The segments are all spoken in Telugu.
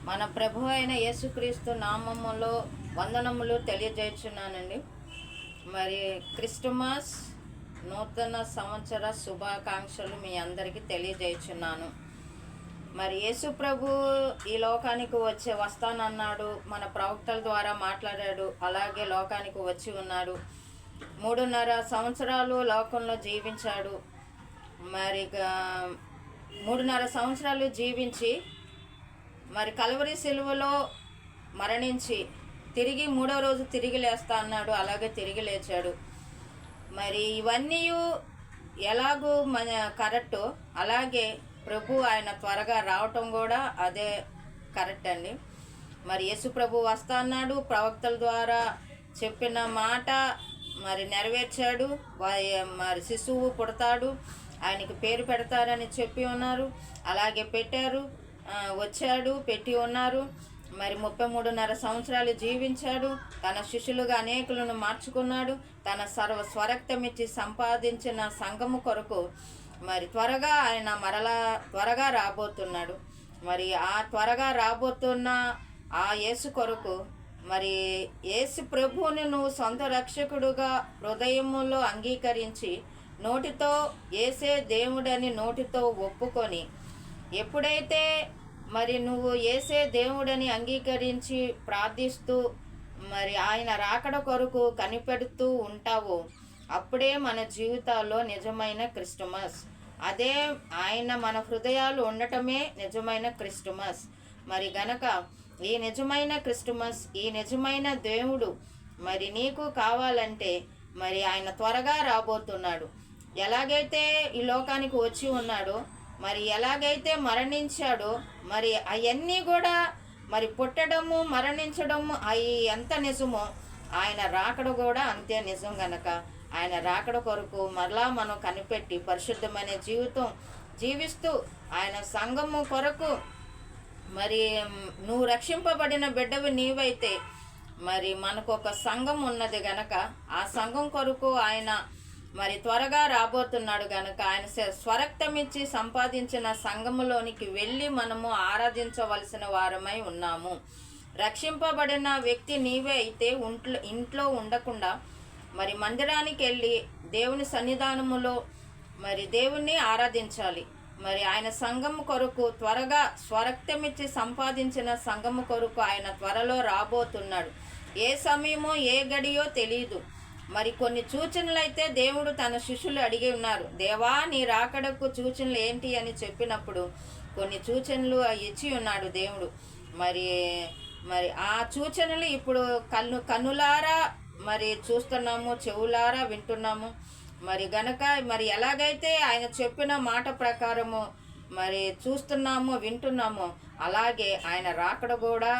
మన ప్రభు అయిన యేసుక్రీస్తు నామములో వందనములు తెలియజేస్తున్నానండి. మరి క్రిస్టమస్ నూతన సంవత్సర శుభాకాంక్షలు మీ అందరికీ తెలియజేస్తున్నాను. మరి యేసు ప్రభు ఈ లోకానికి వస్తానన్నాడు, మన ప్రవక్తల ద్వారా మాట్లాడాడు, అలాగే లోకానికి వచ్చి ఉన్నాడు. 3.5 సంవత్సరాలు లోకంలో జీవించాడు. మరి 3.5 సంవత్సరాలు జీవించి మరి కల్వరి సిలువలో మరణించి తిరిగి 3వ రోజు తిరిగి లేస్తా అన్నాడు, అలాగే తిరిగి లేచాడు. మరి ఇవన్నీ ఎలాగూ మన కరెక్టు, అలాగే ప్రభు ఆయన త్వరగా రావటం కూడా అదే కరెక్ట్ అండి. మరి యేసు ప్రభు వస్తా అన్నాడు, ప్రవక్తల ద్వారా చెప్పిన మాట మరి నెరవేర్చాడు. మరి శిశువు పుడతాడు, ఆయనకి పేరు పెడతారని చెప్పి ఉన్నారు, అలాగే పెట్టారు. వచ్చాడు, పెట్టి ఉన్నారు. మరి 33.5 సంవత్సరాలు జీవించాడు. తన శిష్యులుగా అనేకులను మార్చుకున్నాడు. తన స్వరక్తమిచ్చి సంపాదించిన సంఘము కొరకు మరి ఆయన త్వరగా రాబోతున్నాడు. మరి ఆ త్వరగా రాబోతున్న ఆ యేసు కొరకు మరి యేసు ప్రభువుని నువ్వు సొంత రక్షకుడుగా హృదయములో అంగీకరించి నోటితో యేసే దేవుడని నోటితో ఒప్పుకొని, ఎప్పుడైతే మరి నువ్వు యేసే దేవుడని అంగీకరించి ప్రార్థిస్తూ మరి ఆయన రాకడ కొరకు కనిపెడుతూ ఉంటావో అప్పుడే మన జీవితాల్లో నిజమైన క్రిస్టమస్. అదే ఆయన మన హృదయాలు ఉండటమే నిజమైన క్రిస్టమస్. మరి గనక ఈ నిజమైన క్రిస్టమస్, ఈ నిజమైన దేవుడు మరి నీకు కావాలంటే మరి ఆయన త్వరగా రాబోతున్నాడు. ఎలాగైతే ఈ లోకానికి వచ్చి ఉన్నాడో, మరి ఎలాగైతే మరణించాడో, మరి అవన్నీ కూడా మరి పుట్టడము మరణించడము అవి ఎంత నిజమో ఆయన రాకడ కూడా అంతే నిజం. గనక ఆయన రాకడ కొరకు మరలా మనం కనిపెట్టి పరిశుద్ధమైన జీవితం జీవిస్తూ ఆయన సంఘము కొరకు మరి నువ్వు రక్షింపబడిన బిడ్డవి నీవైతే మరి మనకు ఒక సంఘం ఉన్నది గనక ఆ సంఘం కొరకు ఆయన మరి త్వరగా రాబోతున్నాడు. గనక ఆయన స్వరక్తమిచ్చి సంపాదించిన సంఘములోనికి వెళ్ళి మనము ఆరాధించవలసిన వారమై ఉన్నాము. రక్షింపబడిన వ్యక్తి నీవే అయితే ఇంట్లో ఉండకుండా మరి మందిరానికి వెళ్ళి దేవుని సన్నిధానములో మరి దేవుణ్ణి ఆరాధించాలి. మరి ఆయన సంఘము కొరకు త్వరగా స్వరక్తమిచ్చి సంపాదించిన సంఘము కొరకు ఆయన త్వరలో రాబోతున్నాడు. ఏ సమయమో ఏ గడియో తెలియదు. మరి కొన్ని సూచనలు అయితే దేవుడు తన శిష్యులు అడిగి ఉన్నారు. దేవా, నీ రాకడకు సూచనలు ఏంటి అని చెప్పినప్పుడు కొన్ని సూచనలు ఇచ్చి ఉన్నాడు దేవుడు. మరి ఆ సూచనలు ఇప్పుడు కన్నులారా మరి చూస్తున్నాము, చెవులారా వింటున్నాము. మరి గనక మరి ఎలాగైతే ఆయన చెప్పిన మాట ప్రకారము మరి చూస్తున్నామో వింటున్నామో అలాగే ఆయన రాకడ కూడా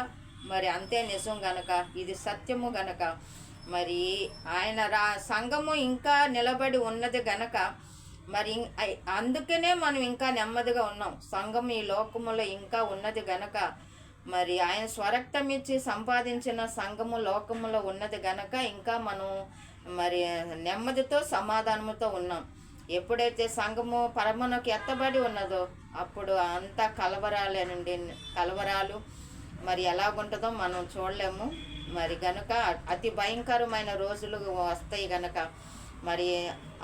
మరి అంతే నిజం. గనక ఇది సత్యము. గనక మరి ఆయన సంఘము ఇంకా నిలబడి ఉన్నది గనక మరి అందుకనే మనం ఇంకా నెమ్మదిగా ఉన్నాం. సంఘం ఈ లోకములో ఇంకా ఉన్నది గనక మరి ఆయన స్వరక్తమిచ్చి సంపాదించిన సంఘము లోకములో ఉన్నది గనక ఇంకా మనం మరి నెమ్మదితో సమాధానముతో ఉన్నాం. ఎప్పుడైతే సంఘము పరమనకు ఎత్తబడి ఉన్నదో అప్పుడు అంతా కలవరాలు మరి ఎలాగుంటుందో మనం చూడలేము. మరి గనక అతి భయంకరమైన రోజులు వస్తాయి. గనక మరి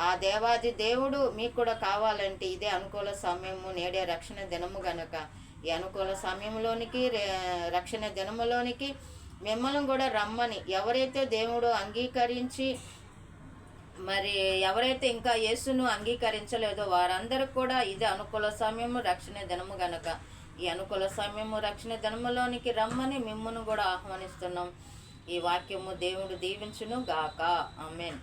ఆ దేవాది దేవుడు మీకు కూడా కావాలంటే ఇదే అనుకూల సమయము, నేడే రక్షణ దినము. గనక ఈ అనుకూల సమయంలోనికి రక్షణ దినములోనికి మిమ్మల్ని కూడా రమ్మని ఎవరైతే దేవుడు అంగీకరించి మరి ఎవరైతే ఇంకా యేసును అంగీకరించలేదో వారందరికి కూడా ఇది అనుకూల సమయము, రక్షణ దినము. గనక ఈ అనుకూల సమయము, రక్షణ దినములోనికి రమ్మని మిమ్మును కూడా ఆహ్వానిస్తున్నాం. ఈ వాక్యము దేవుడు దీవించును గాక. ఆమేన్.